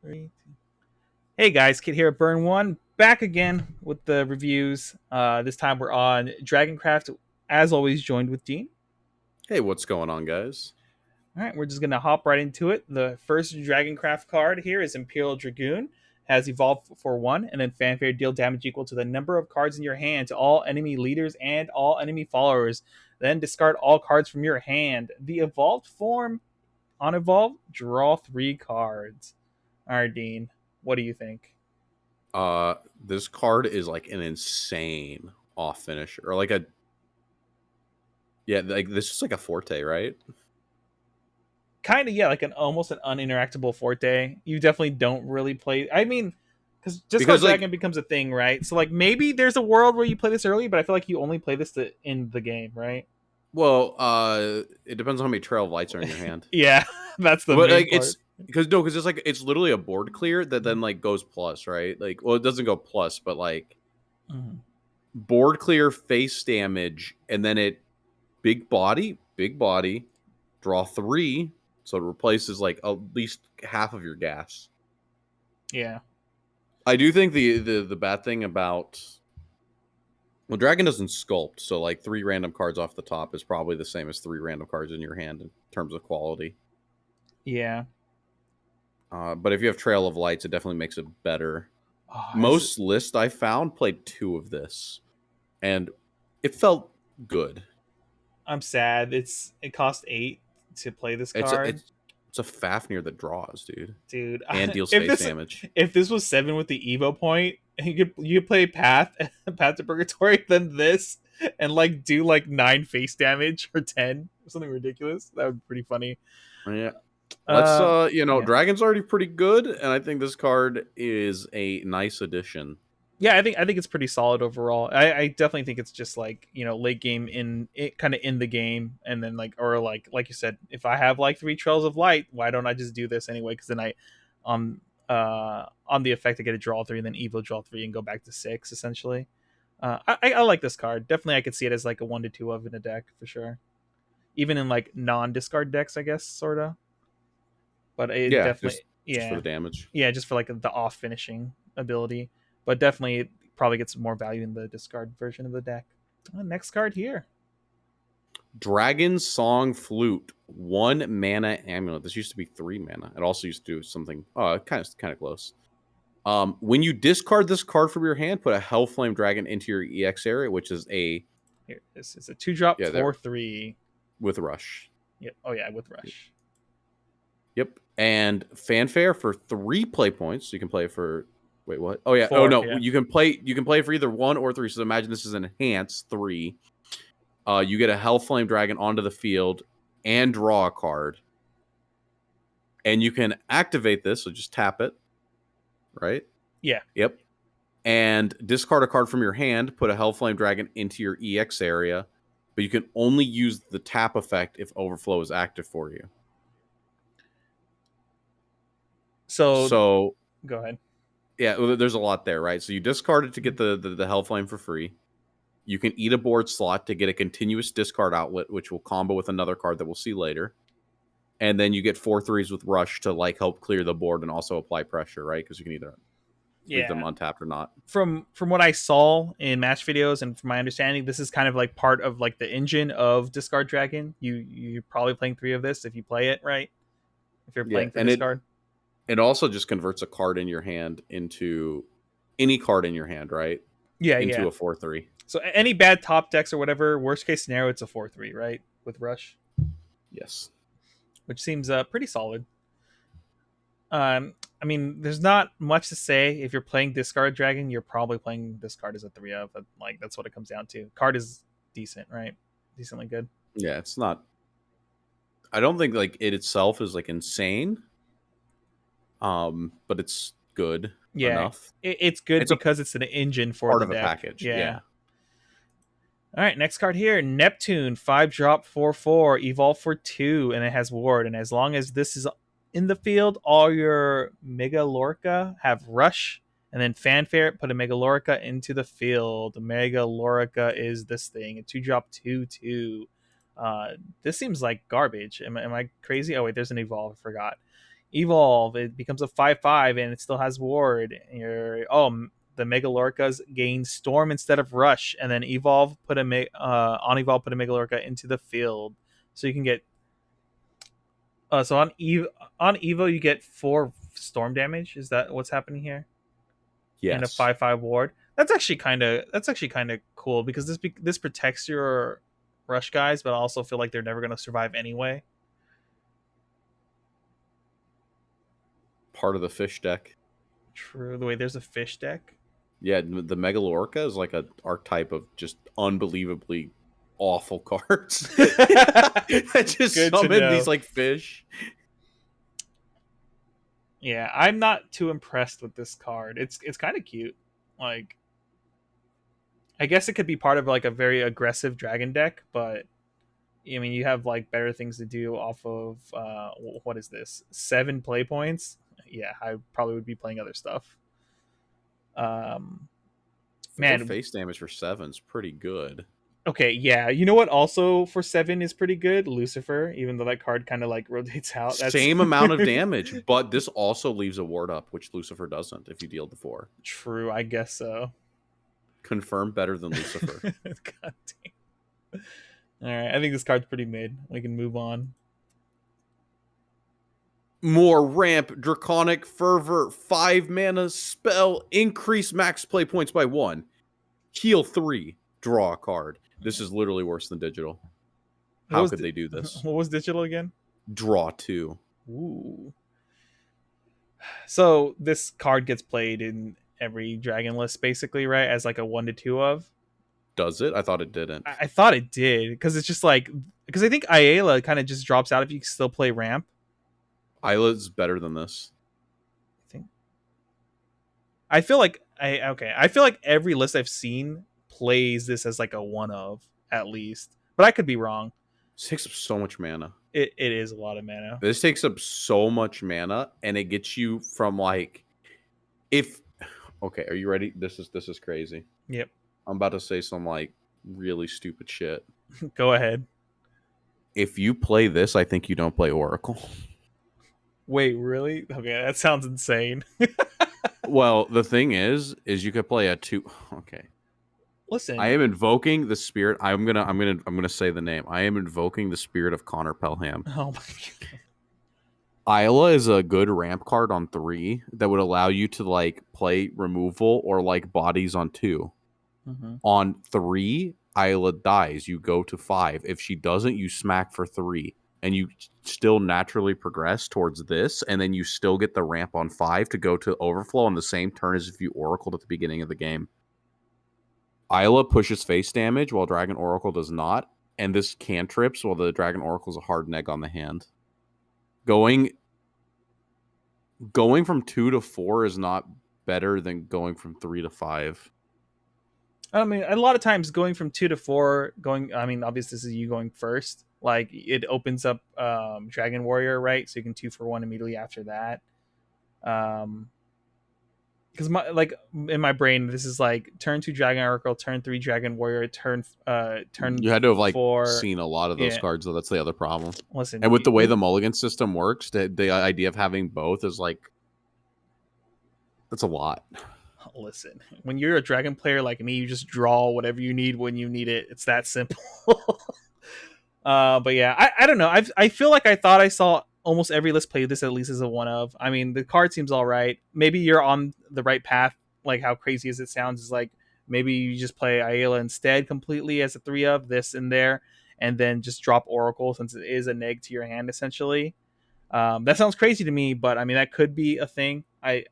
Three, two. Hey guys, Kid here at Burn One, back again with the reviews. This time we're on Dragoncraft, as always, joined with Dean. Hey, what's going on, guys? All right, we're just gonna hop right into it. The first Dragoncraft card here is Imperial Dragoon, has evolved for one, and then fanfare deal damage equal to the number of cards in your hand to all enemy leaders and all enemy followers. Then discard all cards from your hand. The evolved form on evolve, draw 3 cards. All right, Dean, what do you think? This card is like an insane off finisher, or like a like this is like a forte, right? Kind of, yeah, like an almost an uninteractable forte. You definitely don't really play. I mean, because just card Like, dragon becomes a thing, right? So like maybe there's a world where you play this early, but I feel like you only play this to end the game, right? well, it depends on how many Trail of Lights are in your hand. Yeah, that's the But main like, part. because it's like it's literally a board clear that then like goes plus, right? Like, well, it doesn't go plus, but like Mhm. board clear, face damage, and then it big body, draw 3, so it replaces like at least half of your gas. Yeah, I do think the bad thing about dragon doesn't sculpt, so like 3 random cards off the top is probably the same as 3 random cards in your hand in terms of quality. yeah. But if you have Trail of Lights, it definitely makes it better. Oh, Most lists I found played 2 of this, and it felt good. I'm sad. It cost 8 to play this It's card, a Fafnir that draws, dude, dude. and deals if face this damage. if this was 7 with the Evo point, you could play Path Path to Purgatory, then this, and like do like 9 face damage or 10 or something ridiculous. That would be pretty funny. Yeah. Let's Uh, yeah, Dragon's already pretty good, and I think this card is a nice addition. yeah. I think it's pretty solid overall. I definitely think it's just like late game in it, kind of in the game, and then like you said, if I have like 3 Trails of Light, why don't I just do this anyway? Because then um on the effect I get a draw 3 and then Evo draw 3 and go back to 6 essentially. I like this card. Definitely, I could see it as like a 1 to 2 of in a deck for sure. Even in like non-discard decks, I guess, sorta. But it Yeah, definitely, just for yeah, the damage. yeah, just for like the off finishing ability. But definitely, it probably gets more value in the discard version of the deck. Next card here. Dragon Song Flute, 1 mana amulet. This used to be 3 mana. It also used to do something kind of close. When you discard this card from your hand, put a Hellflame Dragon into your EX area, which is Here, this is a 2 drop yeah, there 4/3. with Rush. Yep. Oh yeah, with Rush. Yep. And Fanfare for 3 play points. You can play for wait, what? Oh yeah. Oh 4. no, Yeah. you can play for either 1 or 3. So imagine this is an enhanced 3. You get a Hellflame Dragon onto the field and draw a card. And you can activate this, so just tap it. Right? Yeah. Yep. And discard a card from your hand, put a Hellflame Dragon into your EX area, but you can only use the tap effect if Overflow is active for you. So go ahead. Yeah, there's a lot there, right? So you discard it to get the Hellflame for free. You can eat a board slot to get a continuous discard outlet, which will combo with another card that we'll see later. And then you get 4/3s with Rush to like help clear the board and also apply pressure, right? Because you can either leave them Yeah. untapped or not. From what I saw in match videos and from my understanding, this is kind of like part of like the engine of Discard Dragon. You're probably playing 3 of this if you play it right. If you're Yeah, playing for and discard. it also just converts a card in your hand into any card in your hand, right? Yeah, Into yeah. a 4/3. So any bad top decks or whatever, worst case scenario, it's a 4/3, right? With Rush, Yes. which seems pretty solid. I mean, there's not much to say. If you're playing Discard Dragon, you're probably playing this card as a 3 of. Like that's what it comes down to. Card is decent, right? Decently good. Yeah, it's not. I don't think like it itself is like insane. But it's good Yeah, enough. it's good It's a because it's an engine for part the of a deck. package. Yeah. Yeah. All right, next card here, Neptune, 5 drop 4/4, evolve for 2, and it has ward. And as long as this is in the field, all your Mega Lorca have rush, and then fanfare, put a Mega Lorca into the field. Mega Lorca is this thing, a 2 drop 2/2. This seems like garbage. Am I crazy? Oh wait, there's an evolve. I forgot. Evolve, it becomes a 5/5 and it still has ward. The Megalorcas gain Storm instead of Rush, and then Evolve on Evolve put a Megalorca into the field, so you can get so on Evo you get 4 Storm damage. Is that what's happening here? And a Yes. 5/5 ward. That's actually kind of cool because this protects your Rush guys, but I also feel like they're never going to survive anyway. Part of the fish deck. True. The way there's a fish deck. Yeah, the Megalorca is like an archetype of just unbelievably awful cards. That just Good to summon know. these like fish. Yeah, I'm not too impressed with this card. It's kind of cute. Like, I guess it could be part of like a very aggressive dragon deck, but I mean, you have like better things to do off of what is this? 7 play points. Yeah, I probably would be playing other stuff. Um, 4 man, face damage for 7 is pretty good. okay, yeah. You know what? Also for 7 is pretty good. Lucifer, even though that card kind of like rotates out. That's Same amount of damage, but this also leaves a ward up, which Lucifer doesn't if you deal the 4. true. I guess so. Confirmed better than Lucifer. God damn. All right, I think this card's pretty mid. We can move on. More ramp, Draconic Fervor, 5 mana spell, increase max play points by 1. Heal 3, draw a card. This is literally worse than digital. How could they do this? What was digital again? Draw 2. Ooh. So this card gets played in every dragon list, basically, right? As like a 1 to 2 of. Does it? I thought it didn't. I thought it did because it's just like because I think Ayala kind of just drops out if you still play ramp. Isla's better than this. I think. I feel like I feel like every list I've seen plays this as like a 1 of at least, but I could be wrong. This takes up so much mana. It is a lot of mana. This takes up so much mana, and it gets you from like if okay, are you ready? This is crazy. Yep. I'm about to say some like really stupid shit. Go ahead. If you play this, I think you don't play Oracle. Wait, really? Okay, that sounds insane. Well, the thing is you could play a 2. Okay. Listen, I am invoking the spirit. I'm gonna say the name. I am invoking the spirit of Connor Pelham. oh my god. Isla is a good ramp card on 3 that would allow you to like play removal or like bodies on 2. Mm-hmm. On 3, Isla dies. You go to 5. If she doesn't, you smack for 3. And you still naturally progress towards this. And then you still get the ramp on 5 to go to overflow on the same turn as if you oracled at the beginning of the game. Isla pushes face damage while Dragon Oracle does not. And this cantrips while the Dragon Oracle is a hard neg on the hand. Going from 2 to 4 is not better than going from 3 to 5. I mean, a lot of times going from 2 to 4, I mean, obviously this is you going first. Like it opens up Dragon Warrior, right? So you can 2 for 1 immediately after that. Because in my brain, this is like turn 2 Dragon Oracle, turn 3 Dragon Warrior, turn. You had to have like 4, seen a lot of those yeah. cards, though. That's the other problem. Listen, And with the way the mulligan system works, the idea of having both is like that's a lot. Listen, when you're a dragon player like me, you just draw whatever you need when you need it. It's that simple. But yeah, I don't know. I feel like I thought I saw almost every list play this at least as a 1 of. I mean, the card seems all right. Maybe you're on the right path. Like how crazy as it sounds is like maybe you just play Ayala instead completely as a 3 of this and there, and then just drop Oracle since it is a neg to your hand essentially. That sounds crazy to me, but I mean that could be a thing. I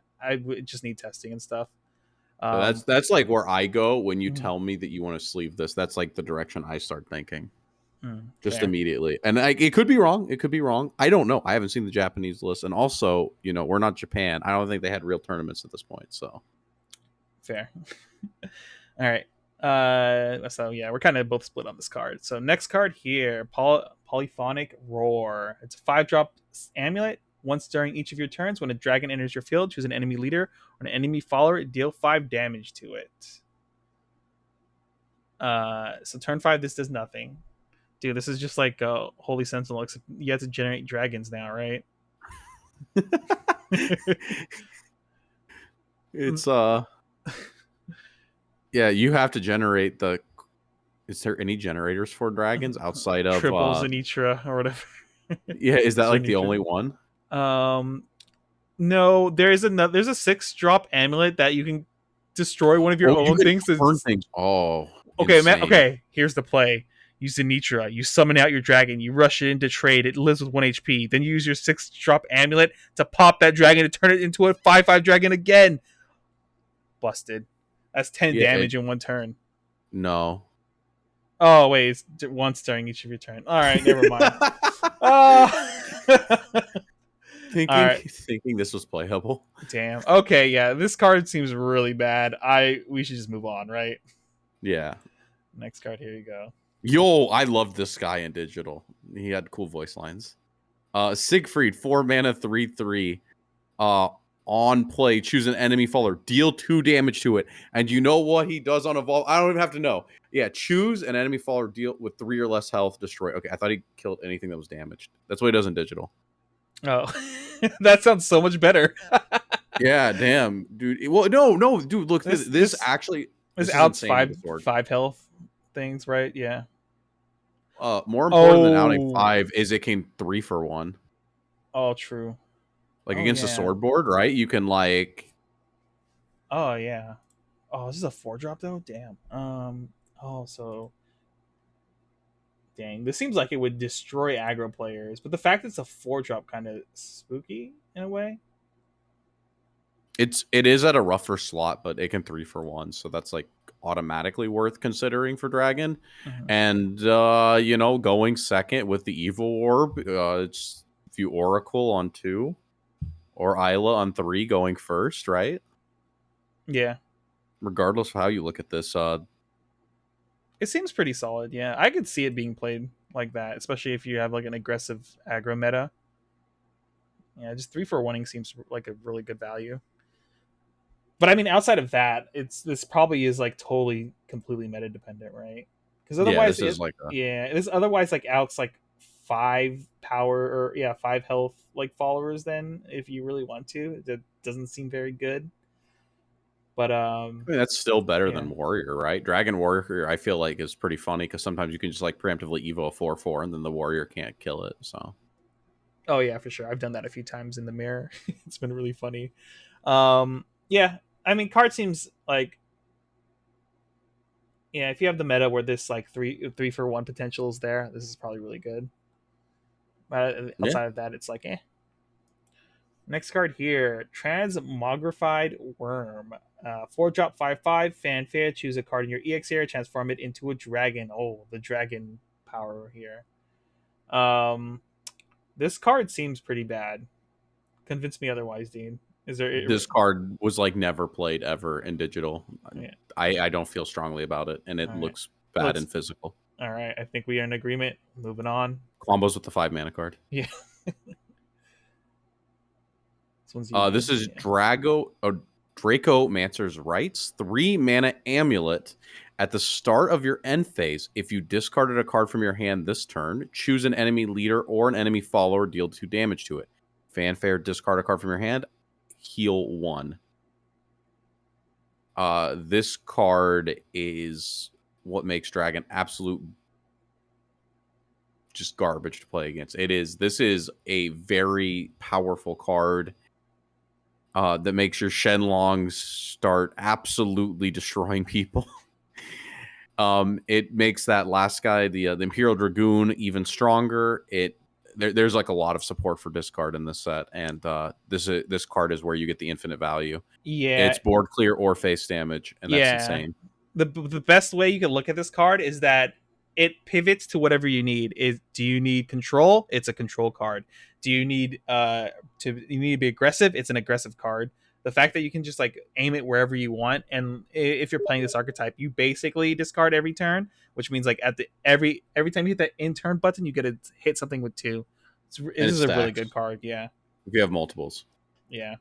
would just need testing and stuff. That's like where I go when you tell me that you want to sleeve this. That's like the direction I start thinking. Just fair. immediately. And it could be wrong. It could be wrong. I don't know. I haven't seen the Japanese list. And also, we're not Japan. I don't think they had real tournaments at this point. So fair. All right. So yeah, we're kind of both split on this card. So next card here, Polyphonic Roar. It's a 5-drop amulet. Once during each of your turns, when a dragon enters your field, choose an enemy leader or an enemy follower, deal 5 damage to it. So turn 5, this does nothing. Dude, this is just like Holy Sentinel, except you have to generate dragons now, right? It's yeah, you have to generate the. Is there any generators for dragons outside of Triple Zenitra or whatever. yeah, is that like the Zenitra. only one? No, there is another. There's a 6-drop amulet that you can destroy one of your Oh, you own can things. burn things. Oh, Okay, man. insane. Okay, here's the play. Use Zenitra. You summon out your dragon. You rush it into trade. It lives with 1 HP. Then you use your 6-drop amulet to pop that dragon to turn it into a 5/5 dragon again. Busted. That's 10 Yeah, damage in one turn. no. Oh wait, it's once during each of your turn. All right, never mind. All right. Thinking this was playable. Damn. Okay, yeah. This card seems really bad. We should just move on, right? Yeah. Next card. Here you go. Yo, I loved this guy in digital. He had cool voice lines. Siegfried, 4 mana, 3/3. On play, choose an enemy follower, deal 2 damage to it. And you know what he does on evolve? I don't even have to know. Yeah, choose an enemy follower, deal with 3 or less health, destroy. Okay, I thought he killed anything that was damaged. That's what he does in digital. Oh, that sounds so much better. Yeah, damn, dude. Well, no, dude. Look, this actually this is outs insane. 5 health things, right? Yeah. More important than outing 5 is it can 3 for 1. Oh, true. Like against the sword board, right? You can like. Oh yeah. Oh, this is a 4-drop though. Damn. Oh, so. Dang, this seems like it would destroy aggro players, but the fact that it's a 4-drop kind of spooky in a way. It is at a rougher slot, but it can 3 for 1, so that's like automatically worth considering for Dragon. Mm-hmm. And going second with the Evil Orb, it's if you Oracle on 2 or Isla on 3 going first, right? Yeah. Regardless of how you look at this, it seems pretty solid. Yeah, I could see it being played like that, especially if you have like an aggressive aggro meta. Yeah, just 3 for 1ing seems like a really good value. But I mean, outside of that, this probably is like totally completely meta dependent, right? Because otherwise, this otherwise like outs like 5 power or 5 health like followers. Then if you really want to, that doesn't seem very good. But I mean, that's still better than Warrior, right? Dragon Warrior, I feel like is pretty funny because sometimes you can just like preemptively evo a 4/4 and then the Warrior can't kill it. So. Oh yeah, for sure. I've done that a few times in the mirror. It's been really funny. Yeah, I mean, card seems like if you have the meta where this like 3 for 1 potential is there, this is probably really good. Outside of that, it's like Next card here, Transmogrified Worm. 4-drop 5/5 fanfare. Choose a card in your EX area, transform it into a dragon. Oh, the dragon power here. This card seems pretty bad. Convince me otherwise, Dean. This card was like never played ever in digital. Yeah. I don't feel strongly about it, and it looks bad in physical. All right, I think we are in agreement. Moving on. Combos with the 5 mana card. Yeah. This is Dracomancer's Rites. 3 mana amulet. At the start of your end phase, if you discarded a card from your hand this turn, choose an enemy leader or an enemy follower, deal 2 damage to it. Fanfare, discard a card from your hand, heal 1. This card is what makes Dragon absolute just garbage to play against. This is a very powerful card that makes your Shenlongs start absolutely destroying people. It makes that last guy, the Imperial Dragoon, even stronger. There's like a lot of support for discard in this set, and this card is where you get the infinite value. Yeah, it's board clear or face damage, and that's insane. The best way you can look at this card is that it pivots to whatever you need. Do you need control? It's a control card. Do you need you need to be aggressive? It's an aggressive card. The fact that you can just like aim it wherever you want, and if you're playing this archetype, you basically discard every turn, which means like at the every time you hit that in turn button, you get to hit something with 2. This is a really good card. Yeah, if you have multiples. Yeah.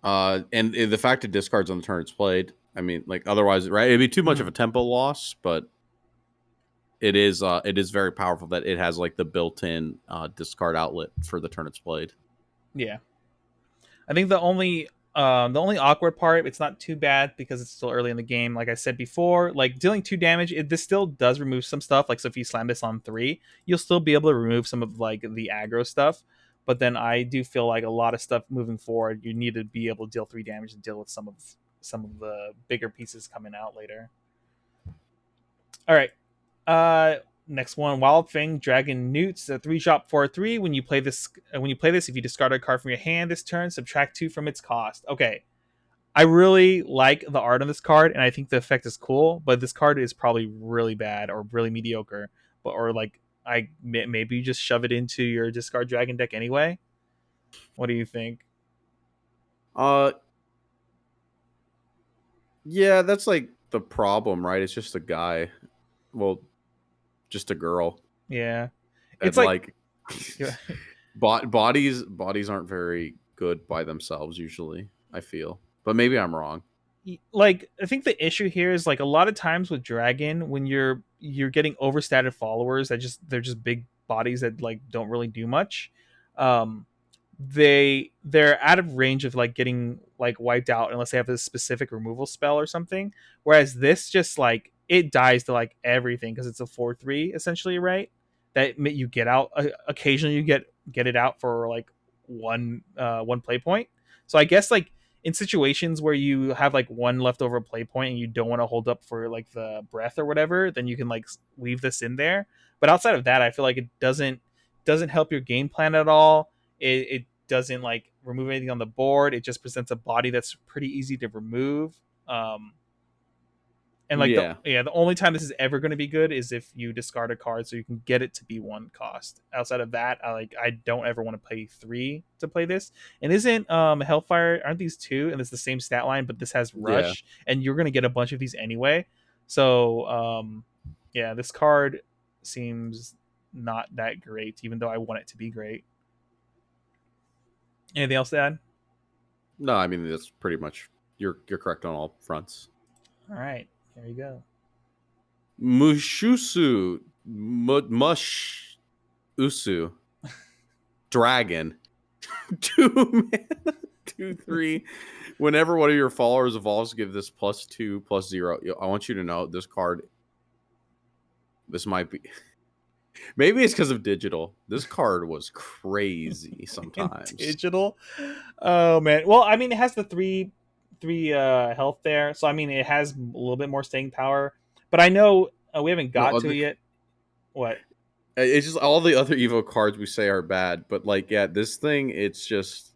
And the fact it discards on the turn it's played, I mean, like otherwise, right? It'd be too much of a tempo loss, but it is very powerful that it has like the built-in discard outlet for the turn it's played. Yeah, I think the only awkward part, it's not too bad because it's still early in the game. Like I said before, like dealing 2 damage, this still does remove some stuff. Like so, if you slam this on 3, you'll still be able to remove some of like the aggro stuff. But then I do feel like a lot of stuff moving forward, you need to be able to deal 3 damage and deal with some of the bigger pieces coming out later. All right. Next one, Wild Fang Dragon Newts, a 3-drop for a 3. When you play this, if you discard a card from your hand this turn, subtract 2 from its cost. Okay, I really like the art on this card, and I think the effect is cool. But this card is probably really bad or really mediocre. But or like maybe you just shove it into your discard dragon deck anyway. What do you think? Uh, yeah, that's like the problem, right? It's just a guy. Well, just a girl. Yeah, it's And like like bodies aren't very good by themselves usually, I feel. But maybe I'm wrong. like I think the issue here is like a lot of times with Dragon when you're getting overstated followers that just they're just big bodies that like don't really do much. Um they're out of range of like getting like wiped out unless they have a specific removal spell or something. Whereas this just like it dies to like everything because it's a 4/3 essentially, right? That you get out occasionally you get it out for like one play point. So I guess like in situations where you have like one leftover play point and you don't want to hold up for like the breath or whatever, then you can like weave this in there. But outside of that, I feel like it doesn't help your game plan at all. It doesn't like remove anything on the board. It just presents a body that's pretty easy to remove. And like Yeah. the only time this is ever going to be good is if you discard a card so you can get it to be 1 cost. Outside of that, I don't ever want to pay 3 to play this. And isn't Hellfire, aren't these 2 and it's the same stat line, but this has Yeah. Rush and you're going to get a bunch of these anyway. So yeah, this card seems not that great even though I want it to be great. Anything else to add? No, I mean that's pretty much you're correct on all fronts. All right, here we go. Mushusu Mush Usu Dragon 2 mana 2/3. Whenever one of your followers evolves, give this +2/+0. I want you to know this card. This might be. Maybe it's because of digital. This card was crazy In sometimes. digital. Oh man. Well, I mean, it has the three health there, so I mean, it has a little bit more staying power. But I know we haven't No, got to it yet. What? it's just all the other Evo cards we say are bad, but like, yeah, this thing, it's just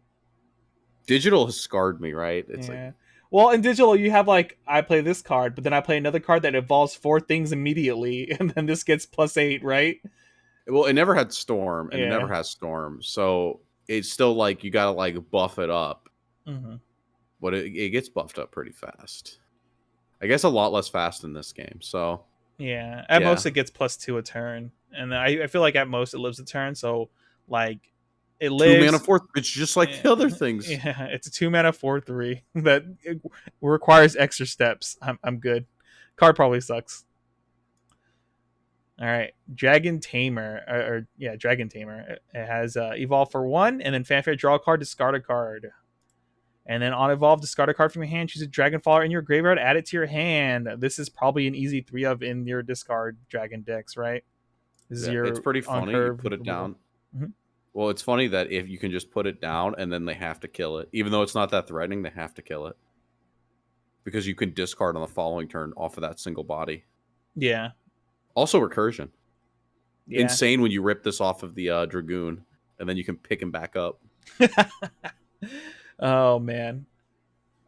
digital has scarred me, right? It's like, Yeah. Well, in digital, you have like I play this card, but then I play another card that evolves 4 things immediately, and then this gets +8, right? well, it never had Storm, and it never Yeah. has Storm, so it's still like you gotta like buff it up, Hmm. but it gets buffed up pretty fast. I guess a lot less fast in this game. So Yeah. At yeah, most, it gets +2 a turn, and I feel like at most it lives a turn. So like it 2 mana lives. fourth. It's just like Yeah, the other things. yeah, it's a 2 mana 4/3 that it requires extra steps. I'm good. Card probably sucks. All right, Dragon Tamer, or yeah, Dragon Tamer. It has evolve for 1, and then fanfare draw a card, discard a card, and then on evolve discard a card from your hand, choose a dragon follower in your graveyard, add it to your hand. This is probably an easy 3 of in your discard dragon decks, right? This is Yeah, it's your pretty on funny. You curve put it removal. down. Mm-hmm. Well, it's funny that if you can just put it down and then they have to kill it, even though it's not that threatening, they have to kill it because you can discard on the following turn off of that single body. Yeah, Also, recursion. yeah. Insane when you rip this off of the Dragoon and then you can pick him back up. Oh man.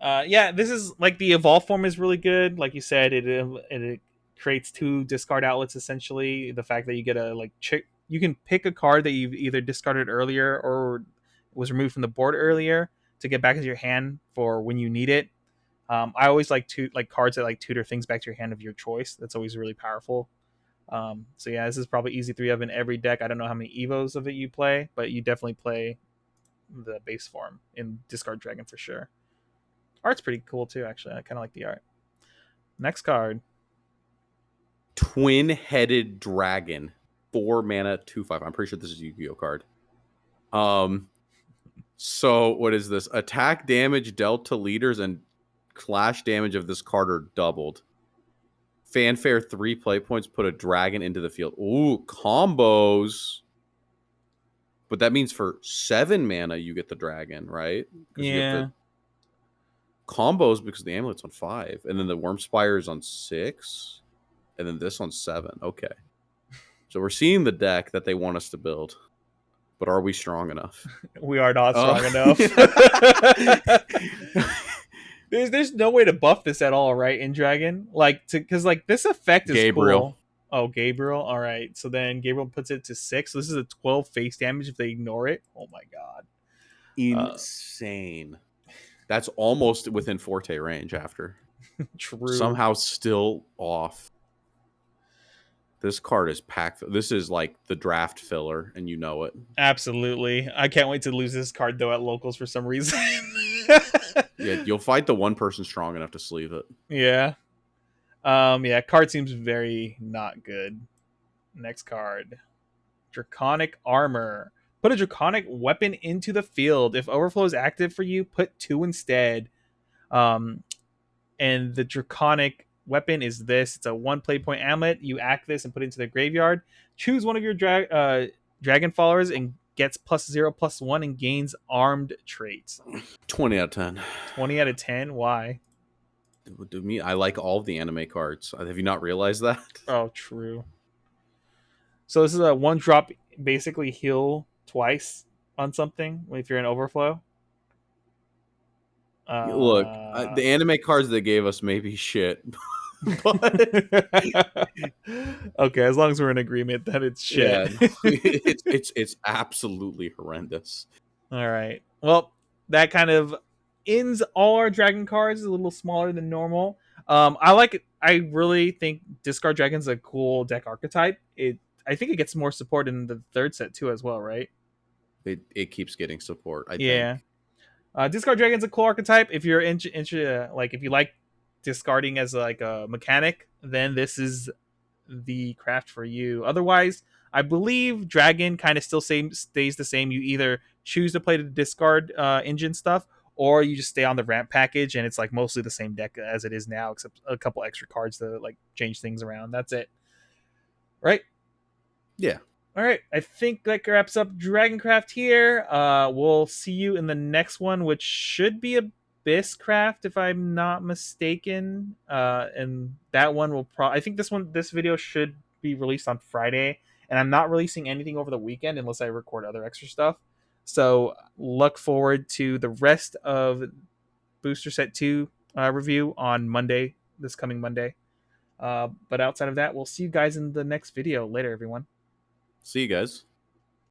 Yeah, this is like the evolve form is really good. Like you said, it creates 2 discard outlets essentially. The fact that you get a like you can pick a card that you've either discarded earlier or was removed from the board earlier to get back into your hand for when you need it. I always like to like cards that like tutor things back to your hand of your choice. That's always really powerful. So yeah, this is probably easy 3 of in every deck. I don't know how many evos of it you play, but you definitely play the base form in discard dragon for sure. Art's pretty cool too, actually. I kind of like the art. Next card. Twin-headed dragon, 4 mana, 2/5. I'm pretty sure this is a Yu-Gi-Oh card. So what is this? Attack damage dealt to leaders and clash damage of this card are doubled. Fanfare 3 play points put a dragon into the field. Ooh, combos. But that means for 7 mana you get the dragon, right? Because you get Yeah. the combos because the amulet's on 5, and then the Wormspire is on 6, and then this on 7. Okay. So we're seeing the deck that they want us to build. But are we strong enough? We are not strong enough. There's no way to buff this at all, right? In Dragon, like, because like this effect is Gabriel. cool. Oh, Gabriel. All right. So then Gabriel puts it to 6. So this is a 12 face damage if they ignore it. Oh my god. Insane. That's almost within Forte range after. True. Somehow still off. This card is packed. This is like the draft filler, and you know it. Absolutely. I can't wait to lose this card though at locals for some reason. Yeah, you'll fight the one person strong enough to sleeve it. Yeah. Yeah, card seems very not good. Next card. Draconic Armor. Put a draconic weapon into the field. If overflow is active for you, put 2 instead. And the draconic weapon is this. It's a 1 play point amulet. You act this and put it into the graveyard. Choose one of your dragon followers and gets +0/+1 and gains armed traits. 20 out of 10. 20 out of 10? Why? To me, I like all of the anime cards. Have you not realized that? Oh, true. So this is a 1-drop, basically heal twice on something if you're in overflow. Look, the anime cards they gave us may be shit. But okay, as long as we're in agreement that it's shit. Yeah, it's absolutely horrendous. All right. Well, that kind of ends all our dragon cards. A little smaller than normal. I like it. I really think Discard Dragon's a cool deck archetype. I think it gets more support in the third set too, as well, right? It keeps getting support. I Yeah. think. Discard Dragon's a cool archetype. If you're like if you like discarding as like a mechanic, then this is the craft for you. Otherwise, I believe Dragon kind of still stays the same. You either choose to play the discard engine stuff, or you just stay on the ramp package, and it's like mostly the same deck as it is now, except a couple extra cards to like change things around. That's it, right? Yeah. All right, I think that wraps up Dragoncraft here. We'll see you in the next one, which should be Abysscraft, if I'm not mistaken. And that one will I think this video should be released on Friday, and I'm not releasing anything over the weekend unless I record other extra stuff. So look forward to the rest of Booster Set 2 review on Monday, this coming Monday. But outside of that, we'll see you guys in the next video. Later, everyone. See you guys.